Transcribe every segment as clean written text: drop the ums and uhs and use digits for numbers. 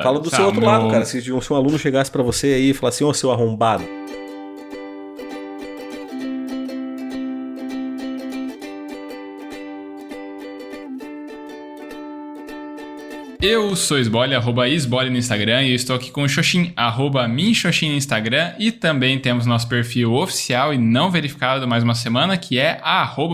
Fala do seu outro lado, cara. Se um aluno chegasse pra você aí e falasse, ô, seu arrombado. Eu sou Isbole, @Isbole no Instagram, e eu estou aqui com o Xoxin, @minxoxin no Instagram, e também temos nosso perfil oficial e não verificado mais uma semana, que é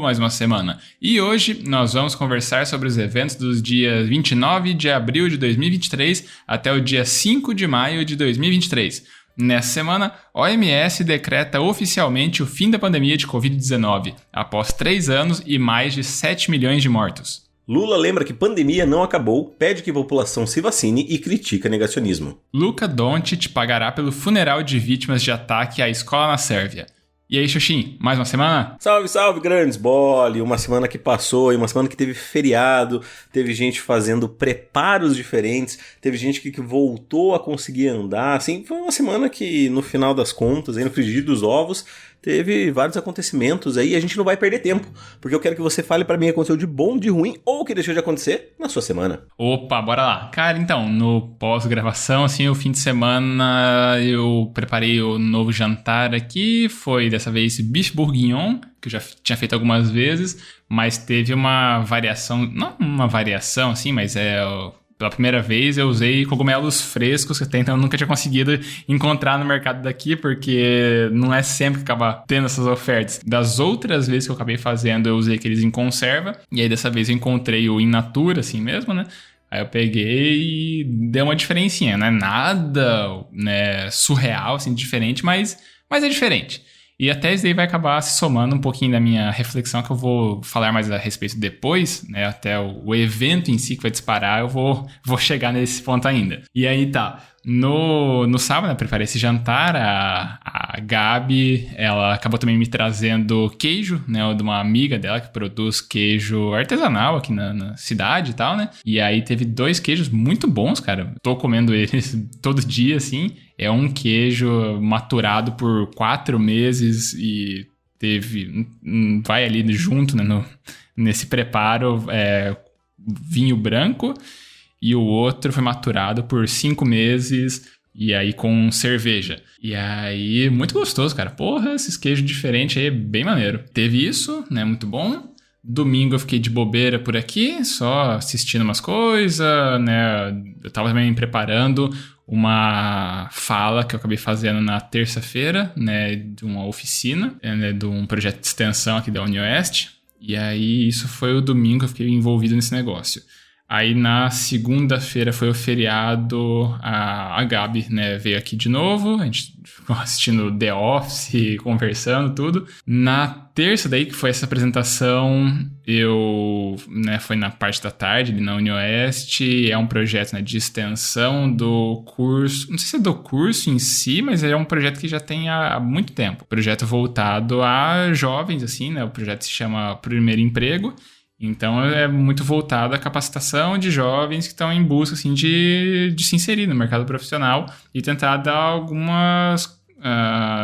@mais uma semana. E hoje nós vamos conversar sobre os eventos dos dias 29 de abril de 2023 até o dia 5 de maio de 2023. Nessa semana, a OMS decreta oficialmente o fim da pandemia de Covid-19, após 3 anos e mais de 7 milhões de mortos. Lula lembra que pandemia não acabou, pede que a população se vacine e critica negacionismo. Luka Doncic pagará pelo funeral de vítimas de ataque à escola na Sérvia. E aí, Xoxin, mais uma semana? Salve, salve, grandes bole! Uma semana que passou e uma semana que teve feriado, teve gente fazendo preparos diferentes, teve gente que voltou a conseguir andar, assim, foi uma semana que, no final das contas, aí no frigir dos ovos, teve vários acontecimentos aí e a gente não vai perder tempo, porque eu quero que você fale pra mim o que aconteceu de bom, de ruim ou o que deixou de acontecer na sua semana. Opa, bora lá. Cara, então, no pós-gravação, assim, o fim de semana eu preparei o novo jantar aqui, foi dessa vez bife bourguignon, que eu já tinha feito algumas vezes, mas teve uma variação, não uma variação assim, mas pela primeira vez eu usei cogumelos frescos, que até então eu nunca tinha conseguido encontrar no mercado daqui, porque não é sempre que acaba tendo essas ofertas. Das outras vezes que eu acabei fazendo, eu usei aqueles em conserva, e aí dessa vez eu encontrei o in natura, assim mesmo, né? Aí eu peguei e deu uma diferencinha, não é nada, né, surreal, assim, diferente, mas é diferente. E até isso daí vai acabar se somando um pouquinho da minha reflexão, que eu vou falar mais a respeito depois, né? Até o evento em si que vai disparar, eu vou chegar nesse ponto ainda. E aí tá, no sábado, né, preparei esse jantar, a Gabi, ela acabou também me trazendo queijo, né? De uma amiga dela que produz queijo artesanal aqui na cidade e tal, né? E aí teve 2 queijos muito bons, cara. Tô comendo eles todo dia, assim. É um queijo maturado por 4 meses e vai ali junto, né, nesse preparo, vinho branco, e o outro foi maturado por 5 meses e aí com cerveja. E aí, muito gostoso, cara. Porra, esses queijos diferentes aí é bem maneiro. Teve isso, né, muito bom. Domingo eu fiquei de bobeira por aqui, só assistindo umas coisas, né, eu tava também preparando uma fala que eu acabei fazendo na terça-feira, né, de uma oficina, né, de um projeto de extensão aqui da UniOeste. E aí isso foi o domingo que eu fiquei envolvido nesse negócio. Aí na segunda-feira foi o feriado, a Gabi, né, veio aqui de novo, a gente ficou assistindo The Office, conversando, tudo. Na terça daí, que foi essa apresentação, foi na parte da tarde, ali na UniOeste, é um projeto, né, de extensão do curso, não sei se é do curso em si, mas é um projeto que já tem há muito tempo. Projeto voltado a jovens, assim, né, o projeto se chama Primeiro Emprego. Então é muito voltado à capacitação de jovens que estão em busca, assim, de se inserir no mercado profissional e tentar dar algumas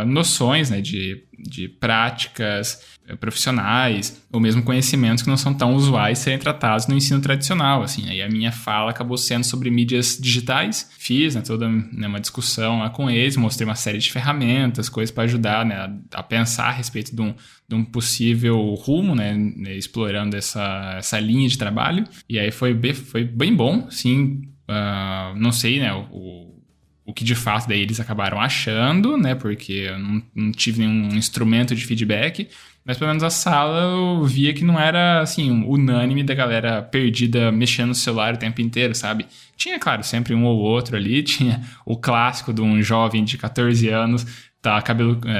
noções, né, de práticas profissionais ou mesmo conhecimentos que não são tão usuais serem tratados no ensino tradicional, assim. Aí a minha fala acabou sendo sobre mídias digitais. Fiz, né, toda, né, uma discussão lá com eles, mostrei uma série de ferramentas, coisas para ajudar, né, a pensar a respeito de um possível rumo, né, explorando essa linha de trabalho. E aí foi bem bom, sim. Não sei, né, o que de fato daí eles acabaram achando, né, porque eu não tive nenhum instrumento de feedback, mas pelo menos a sala eu via que não era, assim, unânime da galera perdida mexendo no celular o tempo inteiro, sabe? Tinha, claro, sempre um ou outro ali, tinha o clássico de um jovem de 14 anos,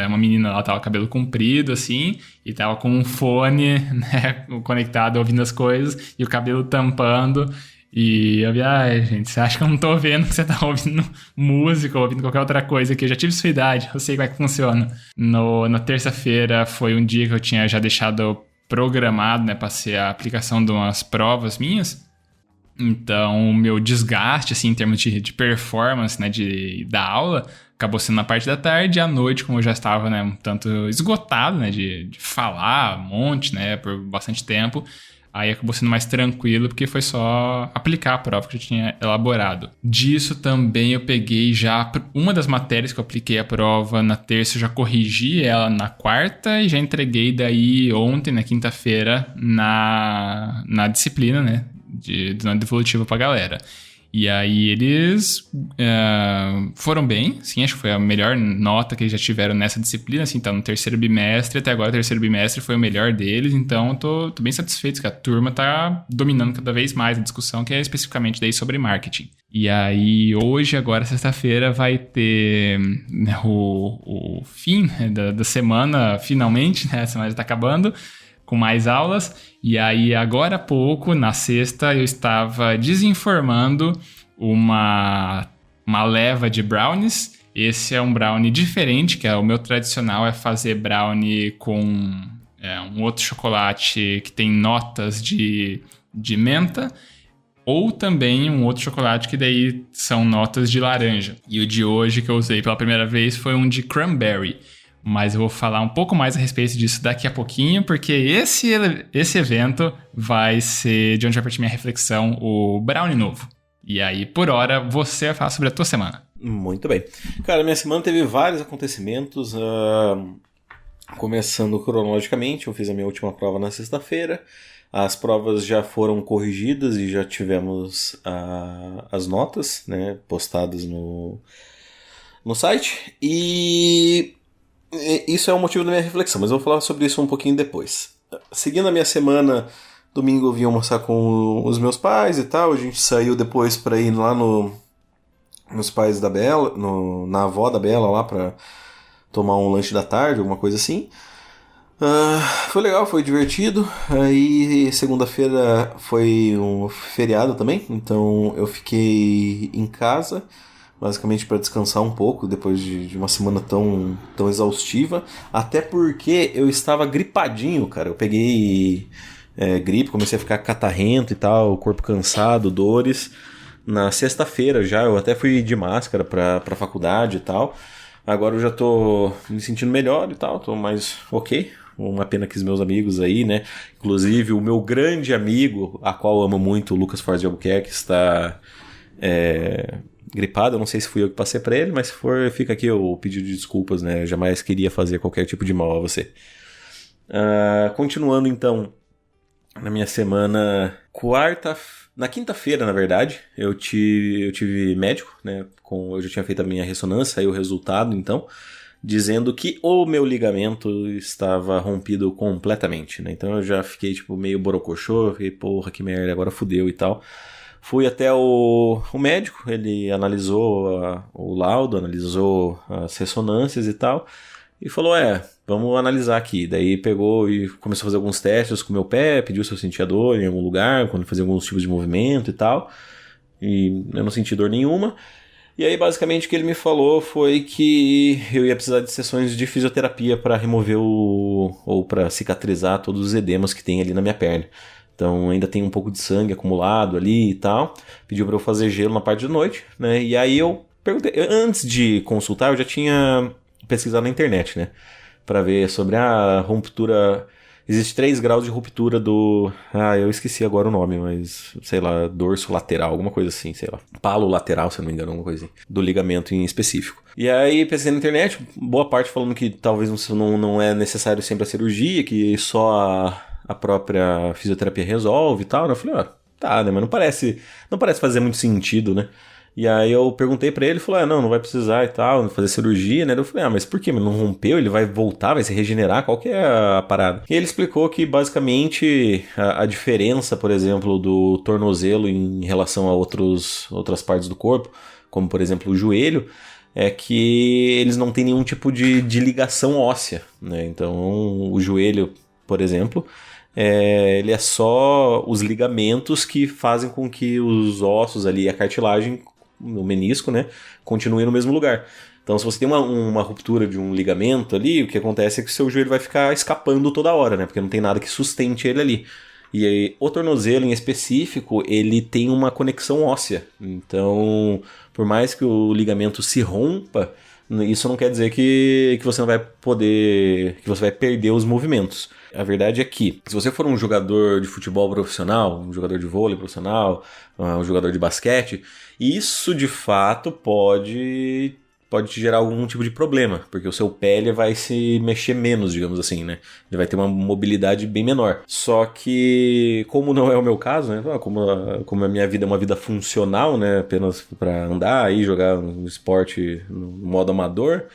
uma menina lá tava cabelo comprido, assim, e tava com um fone, né, conectado, ouvindo as coisas, e o cabelo tampando. E eu vi, gente, você acha que eu não tô vendo que você tá ouvindo música ou ouvindo qualquer outra coisa aqui? Eu já tive sua idade, eu sei como é que funciona. Na terça-feira foi um dia que eu tinha já deixado programado, né, pra ser a aplicação de umas provas minhas. Então, o meu desgaste, assim, em termos de performance, né, da aula, acabou sendo na parte da tarde. E à noite, como eu já estava, né, um tanto esgotado, né, de falar um monte, né, por bastante tempo, Aí acabou sendo mais tranquilo, porque foi só aplicar a prova que eu tinha elaborado. Disso também eu peguei já uma das matérias que eu apliquei a prova na terça, eu já corrigi ela na quarta e já entreguei daí ontem, na quinta-feira, na disciplina, né, de devolutiva pra galera. E aí eles foram bem, sim, acho que foi a melhor nota que eles já tiveram nessa disciplina, assim, tá no terceiro bimestre, até agora o terceiro bimestre foi o melhor deles, então tô bem satisfeito que a turma tá dominando cada vez mais a discussão, que é especificamente daí sobre marketing. E aí hoje, agora sexta-feira, vai ter, né, o fim, né, da semana, finalmente, né, a semana já tá acabando, com mais aulas, e aí agora há pouco, na sexta, eu estava desenformando uma leva de brownies. Esse é um brownie diferente, que é o meu tradicional, é fazer brownie com um outro chocolate que tem notas de menta, ou também um outro chocolate que daí são notas de laranja. E o de hoje que eu usei pela primeira vez foi um de cranberry. Mas eu vou falar um pouco mais a respeito disso daqui a pouquinho, porque esse evento vai ser de onde vai partir minha reflexão, o brownie novo. E aí, por hora, você vai falar sobre a tua semana. Muito bem. Cara, minha semana teve vários acontecimentos. Começando cronologicamente, eu fiz a minha última prova na sexta-feira. As provas já foram corrigidas e já tivemos as notas, né, postadas no site. E isso é o motivo da minha reflexão, mas eu vou falar sobre isso um pouquinho depois. Seguindo a minha semana, domingo eu vim almoçar com os meus pais e tal. A gente saiu depois para ir lá nos pais da Bela, na avó da Bela lá para tomar um lanche da tarde, alguma coisa assim. Foi legal, foi divertido. Aí segunda-feira foi um feriado também, então eu fiquei em casa, basicamente para descansar um pouco depois de uma semana tão exaustiva. Até porque eu estava gripadinho, cara. Eu peguei gripe, comecei a ficar catarrento e tal, corpo cansado, dores. Na sexta-feira já, eu até fui de máscara pra faculdade e tal. Agora eu já tô me sentindo melhor e tal, tô mais ok. Uma pena que os meus amigos aí, né? Inclusive o meu grande amigo, a qual eu amo muito, o Lucas Forte de Albuquerque, está gripado. Eu não sei se fui eu que passei pra ele, mas se for, fica aqui o pedido de desculpas, né? Eu jamais queria fazer qualquer tipo de mal a você. Continuando então, na minha semana, na quinta-feira, na verdade, eu tive médico, né? Eu já tinha feito a minha ressonância, saiu o resultado, então, dizendo que o meu ligamento estava rompido completamente, né? Então eu já fiquei tipo meio borocochô, fiquei, porra, que merda, agora fudeu e tal. Fui até o médico, ele analisou o laudo, analisou as ressonâncias e tal, e falou, vamos analisar aqui. Daí pegou e começou a fazer alguns testes com o meu pé, pediu se eu sentia dor em algum lugar, quando fazia alguns tipos de movimento e tal, e eu não senti dor nenhuma. E aí basicamente o que ele me falou foi que eu ia precisar de sessões de fisioterapia para remover ou para cicatrizar todos os edemas que tem ali na minha perna. Então ainda tem um pouco de sangue acumulado ali e tal. Pediu para eu fazer gelo na parte da noite, né? E aí eu perguntei, antes de consultar, eu já tinha pesquisado na internet, né? Para ver sobre a ruptura. Existe 3 graus de ruptura do... eu esqueci agora o nome, mas... sei lá, dorso lateral, alguma coisa assim, sei lá. Palo lateral, se eu não me engano, alguma coisa assim. Do ligamento em específico. E aí, pesquisei na internet, boa parte falando que talvez não é necessário sempre a cirurgia, que só a própria fisioterapia resolve e tal. Eu falei, tá, né? Mas não parece fazer muito sentido, né? E aí eu perguntei pra ele, ele falou, não vai precisar e tal, fazer cirurgia, né? Eu falei, mas por quê? Mas não rompeu? Ele vai voltar, vai se regenerar? Qual que é a parada? E ele explicou que, basicamente, a diferença, por exemplo, do tornozelo em relação a outras partes do corpo, como, por exemplo, o joelho, é que eles não têm nenhum tipo de ligação óssea, né? Então, o joelho, por exemplo... ele é só os ligamentos que fazem com que os ossos ali, a cartilagem, o menisco, né, continuem no mesmo lugar. Então, se você tem uma ruptura de um ligamento ali, o que acontece é que o seu joelho vai ficar escapando toda hora, né, porque não tem nada que sustente ele ali. E aí, o tornozelo em específico, ele tem uma conexão óssea. Então, por mais que o ligamento se rompa, Isso não quer dizer que você não vai poder, que você vai perder os movimentos. A verdade é que, se você for um jogador de futebol profissional, um jogador de vôlei profissional, um jogador de basquete, isso de fato pode te gerar algum tipo de problema, porque o seu pé ele vai se mexer menos, digamos assim, né? Ele vai ter uma mobilidade bem menor. Só que, como não é o meu caso, né? Como a minha vida é uma vida funcional, né? Apenas para andar e jogar um esporte no modo amador,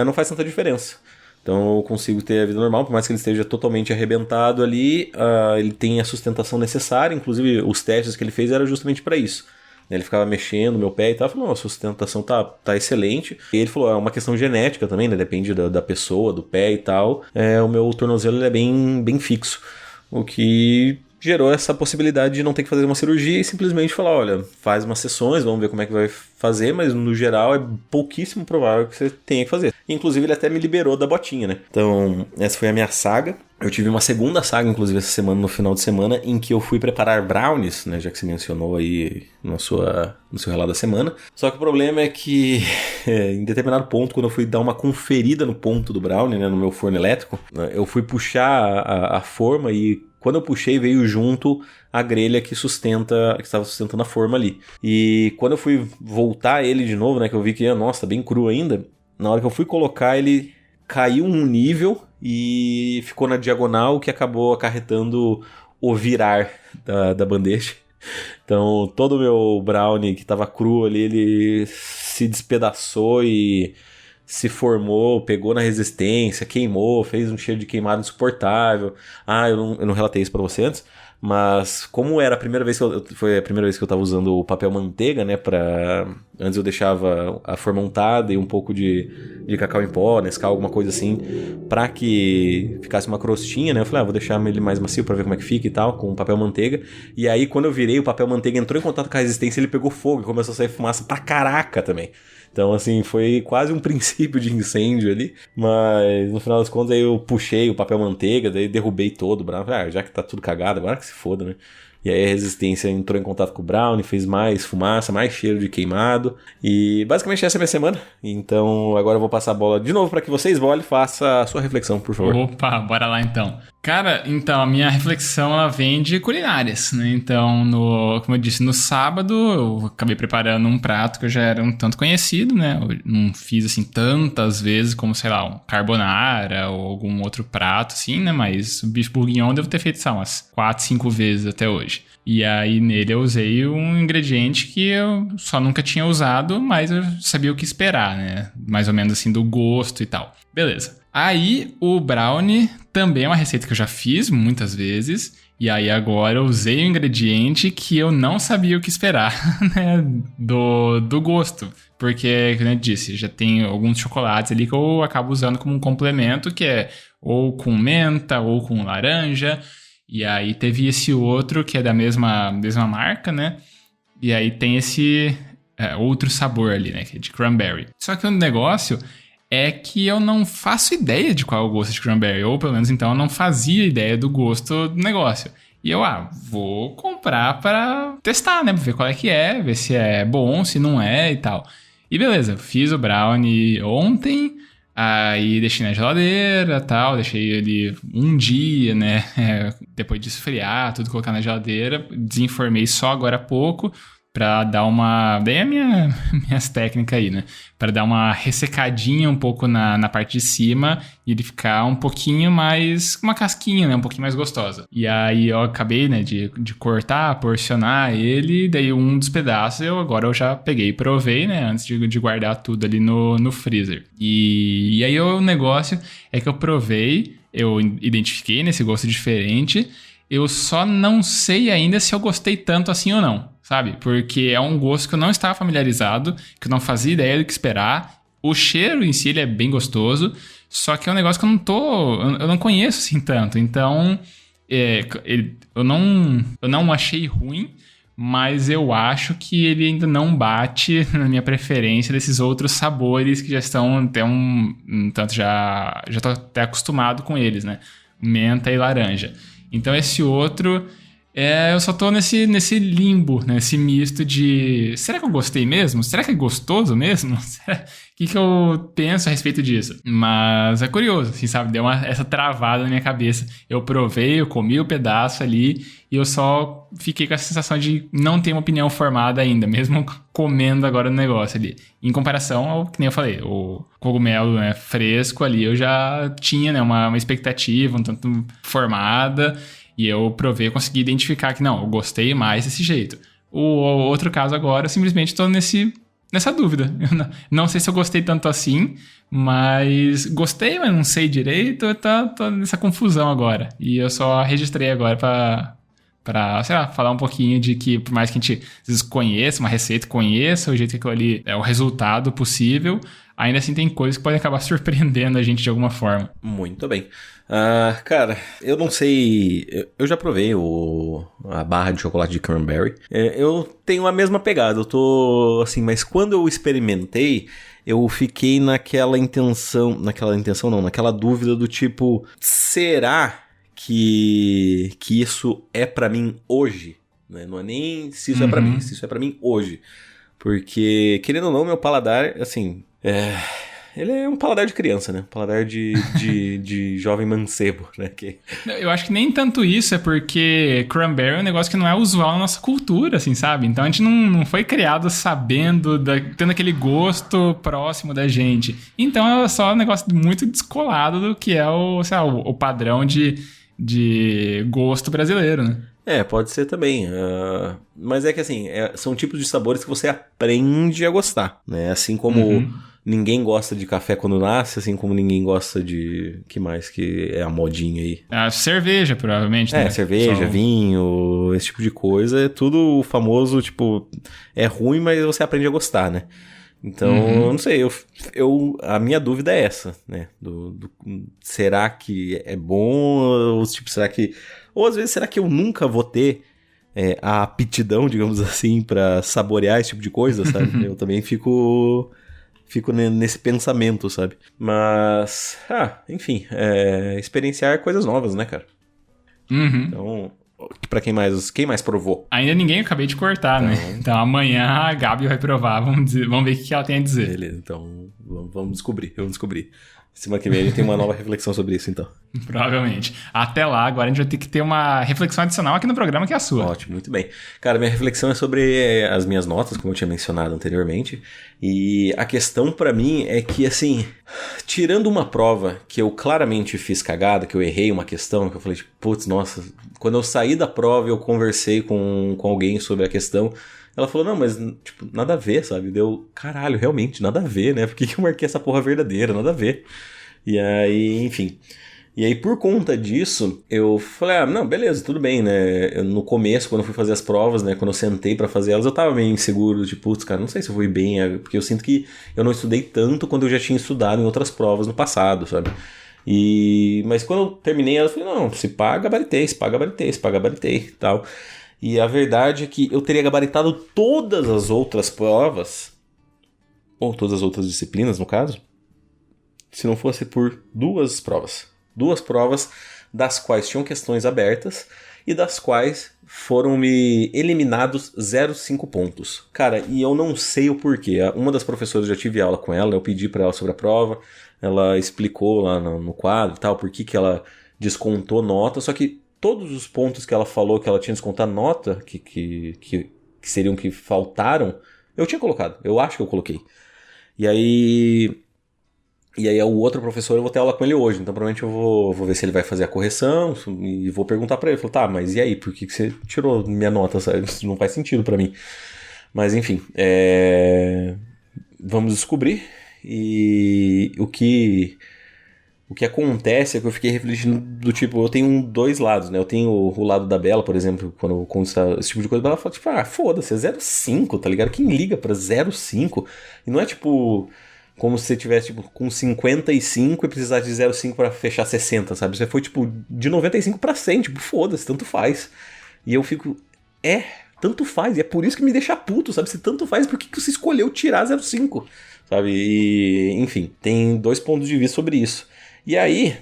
não faz tanta diferença. Então eu consigo ter a vida normal, por mais que ele esteja totalmente arrebentado ali, ele tem a sustentação necessária, inclusive os testes que ele fez eram justamente para isso. Ele ficava mexendo no meu pé e tal, falou, a sustentação tá excelente. E ele falou, é uma questão genética também, né? Depende da pessoa, do pé e tal. O meu tornozelo ele é bem fixo, o que gerou essa possibilidade de não ter que fazer uma cirurgia e simplesmente falar, olha, faz umas sessões, vamos ver como é que vai fazer, mas no geral é pouquíssimo provável que você tenha que fazer. Inclusive ele até me liberou da botinha, né? Então essa foi a minha saga. Eu tive uma segunda saga, inclusive, essa semana, no final de semana, em que eu fui preparar brownies, né? Já que você mencionou aí no seu relato da semana. Só que o problema é que, em determinado ponto, quando eu fui dar uma conferida no ponto do brownie, né? No meu forno elétrico, eu fui puxar a forma e quando eu puxei veio junto a grelha que estava sustentando a forma ali. E quando eu fui voltar ele de novo, né? Que eu vi que, nossa, tá bem cru ainda. Na hora que eu fui colocar, ele caiu um nível e ficou na diagonal, que acabou acarretando o virar da bandeja. Então todo o meu brownie que estava cru ali, ele se despedaçou e se formou, pegou na resistência, queimou, fez um cheiro de queimado insuportável. Eu não relatei isso para você antes, mas como era a primeira vez foi a primeira vez que eu tava usando o papel manteiga, né, antes eu deixava a forma untada e um pouco de cacau em pó, Nescau, alguma coisa assim, pra que ficasse uma crostinha, né, eu falei, vou deixar ele mais macio pra ver como é que fica e tal, com o papel manteiga, e aí quando eu virei, o papel manteiga entrou em contato com a resistência, ele pegou fogo e começou a sair fumaça pra caraca também. Então, assim, foi quase um princípio de incêndio ali, mas no final das contas aí eu puxei o papel manteiga, daí derrubei todo o brownie, já que tá tudo cagado, agora que se foda, né? E aí a resistência entrou em contato com o brownie, fez mais fumaça, mais cheiro de queimado. E basicamente essa é a minha semana. Então agora eu vou passar a bola de novo para que vocês, Vole, faça a sua reflexão, por favor. Opa, bora lá então. Cara, então a minha reflexão ela vem de culinárias, né? Então, como eu disse, no sábado eu acabei preparando um prato que eu já era um tanto conhecido, né? Eu não fiz assim tantas vezes como, sei lá, um carbonara ou algum outro prato, assim, né? Mas o bife bourguignon eu devo ter feito, sei lá, umas 4, 5 vezes até hoje. E aí nele eu usei um ingrediente que eu só nunca tinha usado, mas eu sabia o que esperar, né? Mais ou menos assim do gosto e tal. Beleza. Aí o brownie também é uma receita que eu já fiz muitas vezes. E aí agora eu usei um ingrediente que eu não sabia o que esperar, né? Do gosto. Porque, como eu disse, já tem alguns chocolates ali que eu acabo usando como um complemento, que é ou com menta ou com laranja. E aí teve esse outro que é da mesma marca, né? E aí tem esse outro sabor ali, né? Que é de cranberry. Só que o negócio é que eu não faço ideia de qual é o gosto de cranberry. Ou pelo menos então eu não fazia ideia do gosto do negócio. E eu, vou comprar para testar, né? Pra ver qual é que é, ver se é bom, se não é e tal. E beleza, fiz o brownie ontem. Aí deixei na geladeira e tal, deixei ele um dia, né, depois de esfriar, tudo colocar na geladeira, desenformei só agora há pouco, pra dar uma... Daí é minhas técnicas aí, né, pra dar uma ressecadinha um pouco na parte de cima e ele ficar um pouquinho mais, uma casquinha, né, um pouquinho mais gostosa. E aí eu acabei, né, de cortar, porcionar ele, daí um dos pedaços agora eu já peguei e provei, né, antes de guardar tudo ali no freezer. E aí o negócio é que eu provei, eu identifiquei nesse gosto diferente, eu só não sei ainda se eu gostei tanto assim ou não, sabe? Porque é um gosto que eu não estava familiarizado, que eu não fazia ideia do que esperar. O cheiro em si ele é bem gostoso, só que é um negócio que eu não conheço assim tanto. Então, eu não achei ruim, mas eu acho que ele ainda não bate na minha preferência desses outros sabores que já estão até tanto já tô até acostumado com eles, né? Menta e laranja. Então esse outro Eu só tô nesse limbo, nesse misto de... Será que eu gostei mesmo? Será que é gostoso mesmo? O que eu penso a respeito disso? Mas é curioso, assim, sabe? Deu essa travada na minha cabeça. Eu provei, eu comi o pedaço ali e eu só fiquei com a sensação de não ter uma opinião formada ainda, mesmo comendo agora no negócio ali. Em comparação ao que nem eu falei, o cogumelo, né, fresco ali, eu já tinha, né, uma expectativa um tanto formada. E eu provei, eu consegui identificar que não, eu gostei mais desse jeito. O outro caso agora, eu simplesmente estou nessa dúvida. Eu não sei se eu gostei tanto assim, mas gostei, mas não sei direito. Eu tô nessa confusão agora. E eu só registrei agora pra, sei lá, falar um pouquinho de que, por mais que a gente às vezes conheça uma receita, conheça o jeito que aquilo ali é o resultado possível, ainda assim tem coisas que podem acabar surpreendendo a gente de alguma forma. Muito bem. Cara, eu não sei. Eu já provei a barra de chocolate de cranberry. Eu tenho a mesma pegada. Eu tô assim, mas quando eu experimentei, eu fiquei naquela dúvida do tipo, será que isso é pra mim hoje? Né? Não é nem se isso é pra mim, se isso é pra mim hoje. Porque, querendo ou não, meu paladar, assim, ele é um paladar de criança, né? Paladar de jovem mancebo, né? Eu acho que nem tanto isso, é porque cranberry é um negócio que não é usual na nossa cultura, assim, sabe? Então a gente não foi criado sabendo, tendo aquele gosto próximo da gente. Então é só um negócio muito descolado do que é o padrão de gosto brasileiro, né? Pode ser também. Mas é que assim, são tipos de sabores que você aprende a gostar, né? Assim como ninguém gosta de café quando nasce, assim como ninguém gosta de... Que mais que é a modinha aí? A cerveja, provavelmente, né? Cerveja, vinho, esse tipo de coisa. É tudo famoso, tipo... É ruim, mas você aprende a gostar, né? Então, não sei, a minha dúvida é essa, né? Será que é bom? Ou tipo, será que... Ou às vezes, será que eu nunca vou ter a aptidão, digamos assim, pra saborear esse tipo de coisa, sabe? Eu também fico nesse pensamento, sabe? Mas, enfim, experienciar coisas novas, né, cara? Então, pra quem mais provou? Ainda ninguém, acabei de cortar, né? Então amanhã a Gabi vai provar, vamos ver o que ela tem a dizer. Beleza, então vamos descobrir. Semana que vem a gente tem uma nova reflexão sobre isso, então. Provavelmente. Até lá, agora a gente vai ter que ter uma reflexão adicional aqui no programa, que é a sua. Ótimo, muito bem. Cara, minha reflexão é sobre as minhas notas, como eu tinha mencionado anteriormente. E a questão pra mim é que, assim, tirando uma prova que eu claramente fiz cagada, que eu errei uma questão, que eu falei, tipo, putz, nossa, quando eu saí da prova eu conversei com alguém sobre a questão. Ela falou, não, mas, tipo, nada a ver, sabe? Deu, caralho, realmente, nada a ver, né? Por que eu marquei essa porra verdadeira? Nada a ver. E aí, enfim. E aí, por conta disso, eu falei, não, beleza, tudo bem, né? No começo, quando eu fui fazer as provas, né? Quando eu sentei pra fazer elas, eu tava meio inseguro, tipo, putz, cara, não sei se eu fui bem, porque eu sinto que eu não estudei tanto quanto eu já tinha estudado em outras provas no passado, sabe? Mas quando eu terminei, eu falei, não, se pá, gabaritei e tal. E a verdade é que eu teria gabaritado todas as outras provas, ou todas as outras disciplinas, no caso, se não fosse por duas provas. Duas provas das quais tinham questões abertas e das quais foram-me eliminados 0,5 pontos. Cara, e eu não sei o porquê. Uma das professoras, já tive aula com ela, eu pedi para ela sobre a prova, ela explicou lá no quadro e tal, por que ela descontou nota, só que todos os pontos que ela falou que ela tinha descontado nota, que seriam que faltaram, eu tinha colocado. Eu acho que eu coloquei. E aí o outro professor, eu vou ter aula com ele hoje, então provavelmente eu vou ver se ele vai fazer a correção e vou perguntar pra ele. Falei, tá, mas e aí, por que você tirou minha nota? Isso não faz sentido pra mim. Mas enfim, vamos descobrir. E o que acontece é que eu fiquei refletindo do tipo, eu tenho dois lados, né? Eu tenho o lado da Bela, por exemplo, quando esse tipo de coisa, ela fala, tipo, foda-se, é 0,5, tá ligado? Quem liga pra 0,5? E não é tipo... Como se você tivesse, tipo, com 55 e precisasse de 0,5 pra fechar 60, sabe? Você foi, tipo, de 95 pra 100, tipo, foda-se, tanto faz. E eu fico, tanto faz. E é por isso que me deixa puto, sabe? Se tanto faz, por que você escolheu tirar 0,5? Sabe? E, enfim, tem dois pontos de vista sobre isso. E aí,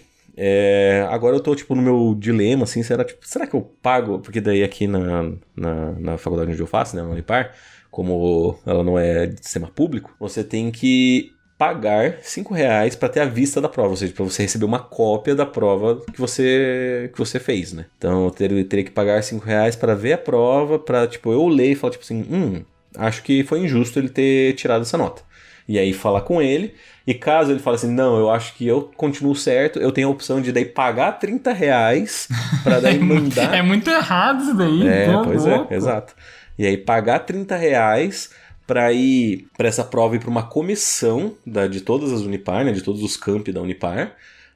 Agora eu tô, tipo, no meu dilema, assim, será que eu pago? Porque daí aqui na faculdade onde eu faço, né, na Unipar, como ela não é de sistema público, você tem que pagar R$5 para ter a vista da prova, ou seja, para você receber uma cópia da prova que você fez, né? Então eu teria que pagar R$5 para ver a prova, para, tipo, eu ler e falar, tipo assim, acho que foi injusto ele ter tirado essa nota. E aí falar com ele, e caso ele fale assim, não, eu acho que eu continuo certo, eu tenho a opção de daí pagar R$30 para daí mandar... É muito errado isso daí. Pois é, exato. E aí pagar R$30 para ir para essa prova e para uma comissão de todas as Unipar, né, de todos os campi da Unipar,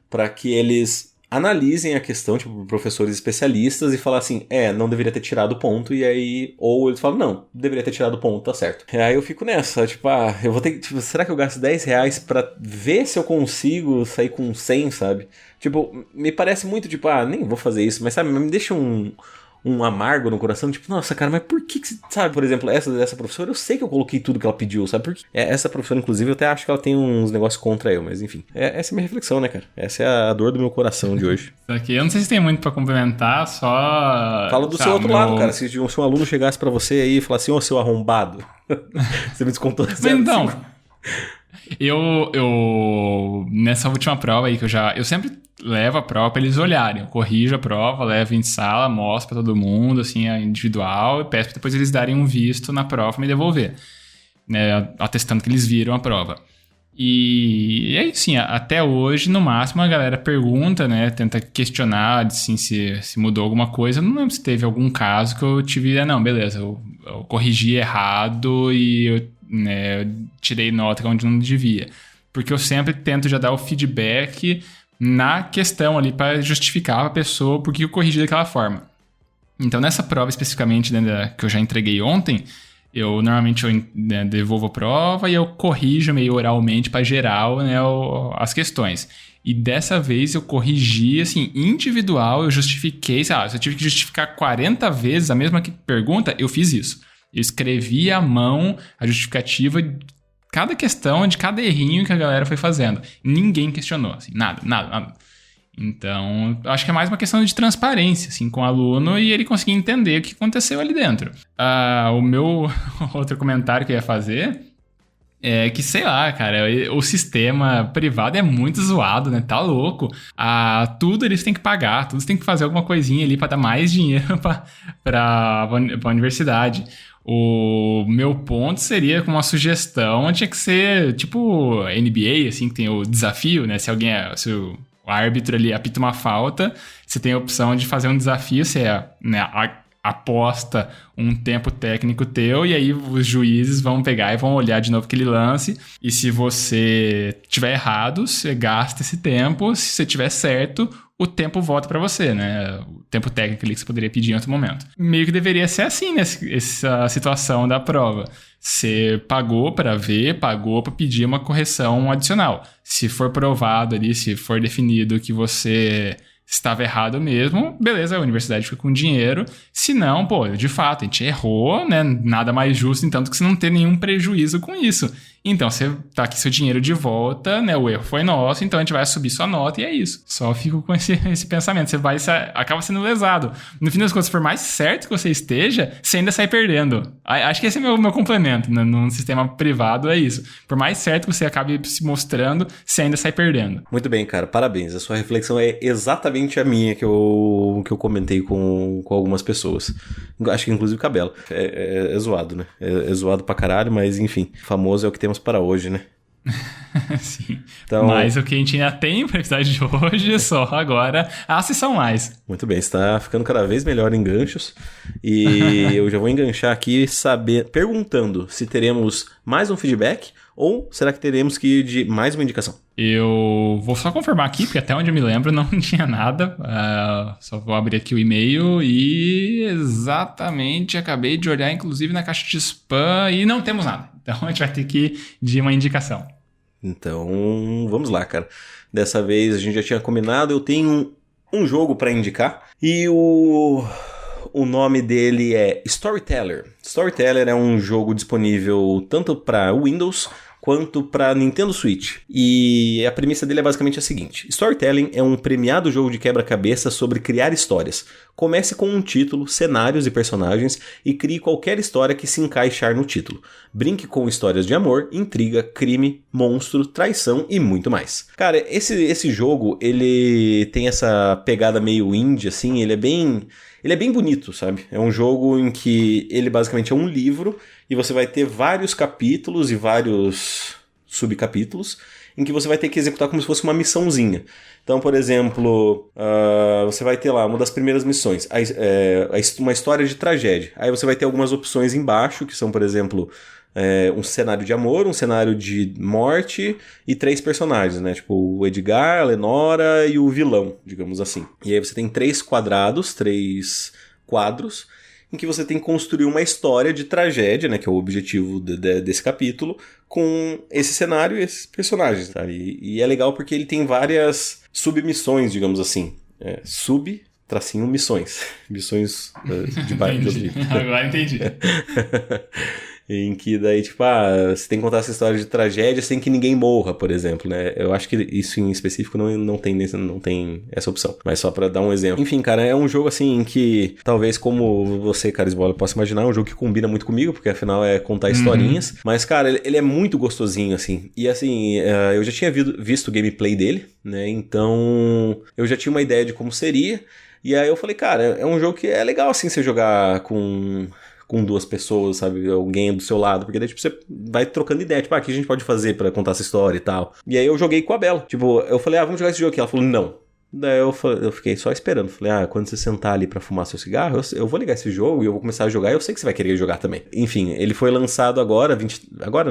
para que eles analisem a questão, tipo, professores especialistas e falar assim, não deveria ter tirado ponto, e aí, ou eles falam, não, deveria ter tirado ponto, tá certo. E aí eu fico nessa, tipo, eu vou ter que, será que eu gasto R$10 pra ver se eu consigo sair com 100, sabe? Tipo, me parece muito, tipo, nem vou fazer isso, mas sabe, me deixa um amargo no coração, tipo, nossa, cara, mas por que sabe, por exemplo, essa professora, eu sei que eu coloquei tudo que ela pediu, sabe? Porque essa professora, inclusive, eu até acho que ela tem uns negócios contra eu, mas enfim. Essa é a minha reflexão, né, cara? Essa é a dor do meu coração de hoje. Aqui, eu não sei se tem muito pra complementar, só... Fala do seu outro lado, cara. Se um aluno chegasse pra você aí e falasse, seu arrombado, você me descontou 0,5. Então, nessa última prova aí que eu sempre levo a prova pra eles olharem. Eu corrijo a prova, levo em sala, mostro pra todo mundo, assim, a individual, e peço pra depois eles darem um visto na prova e me devolver, né, atestando que eles viram a prova. E aí, sim, até hoje, no máximo, a galera pergunta, né, tenta questionar, assim, se mudou alguma coisa. Eu não lembro se teve algum caso que eu tive, não, beleza, eu corrigi errado e eu tirei nota onde não devia. Porque eu sempre tento já dar o feedback na questão ali para justificar a pessoa por que eu corrigi daquela forma. Então, nessa prova especificamente, né, que eu já entreguei ontem, normalmente devolvo a prova e eu corrijo meio oralmente para geral, né, as questões. E dessa vez eu corrigi, assim, individual, eu justifiquei, se eu tive que justificar 40 vezes a mesma pergunta, eu fiz isso. Eu escrevi à mão a justificativa de cada questão, de cada errinho que a galera foi fazendo. Ninguém questionou, assim, nada. Então, acho que é mais uma questão de transparência, assim, com o aluno e ele conseguir entender o que aconteceu ali dentro. O meu outro comentário que eu ia fazer é que, sei lá, cara, o sistema privado é muito zoado, né? Tá louco. Tudo eles têm que pagar, tudo eles têm que fazer alguma coisinha ali pra dar mais dinheiro pra universidade. O meu ponto seria com uma sugestão, tinha que ser tipo NBA, assim, que tem o desafio, né? Se o árbitro ali apita uma falta, você tem a opção de fazer um desafio, você aposta um tempo técnico teu, e aí os juízes vão pegar e vão olhar de novo aquele lance, e se você tiver errado, você gasta esse tempo, se você tiver certo, o tempo volta pra você, né? O tempo técnico ali que você poderia pedir em outro momento. Meio que deveria ser assim, né? Essa situação da prova. Você pagou pra ver, pagou pra pedir uma correção adicional. Se for provado ali, se for definido que você estava errado mesmo, beleza, a universidade fica com dinheiro. Se não, de fato, a gente errou, né? Nada mais justo, entanto, que você não ter nenhum prejuízo com isso. Então, você tá aqui seu dinheiro de volta, né? O erro foi nosso, então a gente vai subir sua nota e é isso. Só fico com esse pensamento. Você acaba sendo lesado. No fim das contas, por mais certo que você esteja, você ainda sai perdendo. Acho que esse é o meu complemento, né? Num sistema privado é isso. Por mais certo que você acabe se mostrando, você ainda sai perdendo. Muito bem, cara. Parabéns. A sua reflexão é exatamente a minha que eu comentei com algumas pessoas. Acho que inclusive o Cabelo. É zoado, né? É zoado pra caralho, mas enfim. Famoso é o que temos para hoje, né? Sim. Então, mas o que a gente ainda tem para episódio de hoje é só agora a sessão mais. Muito bem, está ficando cada vez melhor em ganchos. E eu já vou enganchar aqui perguntando se teremos mais um feedback ou será que teremos que ir de mais uma indicação? Eu vou só confirmar aqui, porque até onde eu me lembro não tinha nada. Só vou abrir aqui o e-mail e exatamente acabei de olhar, inclusive, na caixa de spam e não temos nada. Então a gente vai ter que ir de uma indicação. Então, vamos lá, cara. Dessa vez a gente já tinha combinado, eu tenho um jogo para indicar e o nome dele é Storyteller. Storyteller é um jogo disponível tanto para Windows quanto para Nintendo Switch. E a premissa dele é basicamente a seguinte: Storytelling é um premiado jogo de quebra-cabeça sobre criar histórias. Comece com um título, cenários e personagens e crie qualquer história que se encaixar no título. Brinque com histórias de amor, intriga, crime, monstro, traição e muito mais. Cara, esse jogo, ele tem essa pegada meio indie, assim, ele é bem bonito, sabe? É um jogo em que ele basicamente é um livro e você vai ter vários capítulos e vários subcapítulos em que você vai ter que executar como se fosse uma missãozinha. Então, por exemplo, você vai ter lá uma das primeiras missões, uma história de tragédia. Aí você vai ter algumas opções embaixo, que são, por exemplo, um cenário de amor, um cenário de morte e 3 personagens, né? Tipo o Edgar, a Lenora e o vilão, digamos assim. E aí você tem 3 quadros, em que você tem que construir uma história de tragédia, né, que é o objetivo desse capítulo, com esse cenário e esses personagens, sabe? E é legal porque ele tem várias submissões, digamos assim. Missões. Missões de baixo. Agora entendi. Em que daí, tipo, você tem que contar essa história de tragédia sem que ninguém morra, por exemplo, né? Eu acho que isso em específico não tem essa opção. Mas só pra dar um exemplo. Enfim, cara, é um jogo assim em que, talvez como você, Carisbola, possa imaginar, é um jogo que combina muito comigo, porque afinal é contar historinhas. Mas, cara, ele é muito gostosinho, assim. E assim, eu já tinha visto o gameplay dele, né? Então, eu já tinha uma ideia de como seria. E aí eu falei, cara, é um jogo que é legal, assim, você jogar com 2 pessoas, sabe? Alguém do seu lado. Porque daí, tipo, você vai trocando ideia. Tipo, o que a gente pode fazer pra contar essa história e tal. E aí eu joguei com a Bela. Tipo, eu falei, vamos jogar esse jogo aqui. Ela falou, não. Daí eu fiquei só esperando. Falei, quando você sentar ali pra fumar seu cigarro, eu vou ligar esse jogo e eu vou começar a jogar. E eu sei que você vai querer jogar também. Enfim, ele foi lançado agora,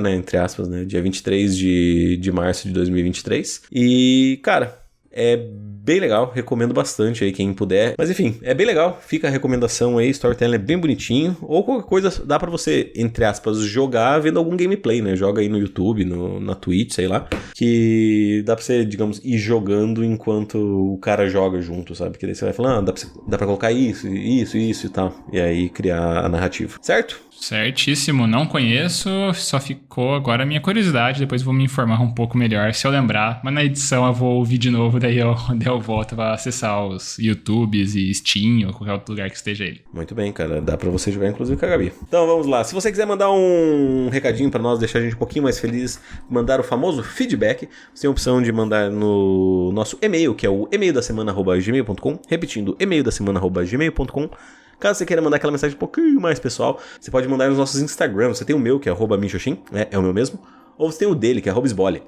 né, entre aspas, né? Dia 23 de março de 2023. E, cara, é bem legal, recomendo bastante aí quem puder. Mas enfim, é bem legal, fica a recomendação aí, Storytelling é bem bonitinho. Ou qualquer coisa dá pra você, entre aspas, jogar vendo algum gameplay, né? Joga aí no YouTube, na Twitch, sei lá. Que dá pra você, digamos, ir jogando enquanto o cara joga junto, sabe? Porque daí você vai falando, dá pra colocar isso e tal. E aí criar a narrativa, certo? Certíssimo, não conheço, só ficou agora a minha curiosidade, depois vou me informar um pouco melhor se eu lembrar, mas na edição eu vou ouvir de novo, daí eu volto para acessar os YouTubes e Steam ou qualquer outro lugar que esteja ele. Muito bem, cara, dá pra você jogar inclusive com a Gabi. Então vamos lá, se você quiser mandar um recadinho pra nós, deixar a gente um pouquinho mais feliz, mandar o famoso feedback, você tem a opção de mandar no nosso e-mail, que é o emaildasemana@gmail.com, repetindo, emaildasemana@gmail.com. Caso você queira mandar aquela mensagem um pouquinho mais pessoal, você pode mandar nos nossos Instagrams. Você tem o meu, que é @minxoxin, é o meu mesmo. Ou você tem o dele, que é @sbole.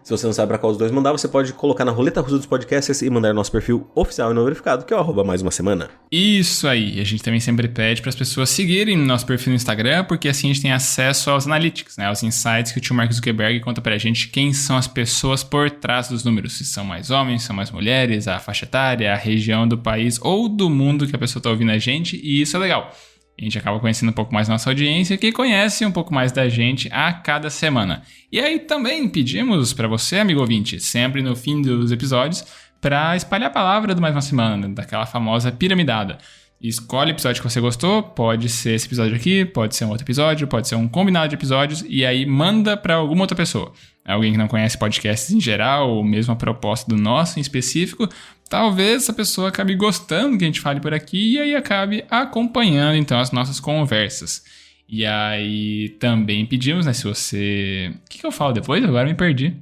Se você não sabe pra qual dos dois mandar, você pode colocar na roleta russa dos podcasts e mandar no nosso perfil oficial e não verificado, que é o @mais-uma-semana. Isso aí. A gente também sempre pede para as pessoas seguirem nosso perfil no Instagram, porque assim a gente tem acesso aos analytics, né? Aos insights que o tio Mark Zuckerberg conta pra gente quem são as pessoas por trás dos números. Se são mais homens, são mais mulheres, a faixa etária, a região do país ou do mundo que a pessoa tá ouvindo a gente, e isso é legal. A gente acaba conhecendo um pouco mais nossa audiência, que conhece um pouco mais da gente a cada semana. E aí também pedimos para você, amigo ouvinte, sempre no fim dos episódios, para espalhar a palavra do Mais Uma Semana, daquela famosa piramidada. Escolhe o episódio que você gostou, pode ser esse episódio aqui, pode ser um outro episódio, pode ser um combinado de episódios, e aí manda para alguma outra pessoa. Alguém que não conhece podcasts em geral, ou mesmo a proposta do nosso em específico, talvez essa pessoa acabe gostando que a gente fale por aqui e aí acabe acompanhando então as nossas conversas. E aí também pedimos, né, se você... O que eu falo depois? Agora me perdi.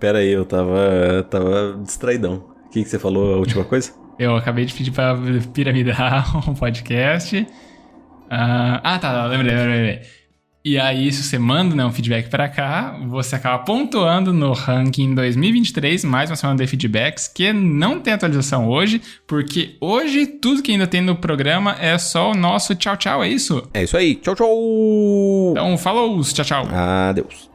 Pera aí, eu tava distraidão. O que você falou, a última coisa? Eu acabei de pedir pra piramidar um podcast. Tá, lembrei. E aí, se você manda, né, um feedback pra cá, você acaba pontuando no ranking 2023, mais uma semana de feedbacks, que não tem atualização hoje, porque hoje tudo que ainda tem no programa é só o nosso tchau, é isso? É isso aí, tchau. Então, falou, tchau. Adeus.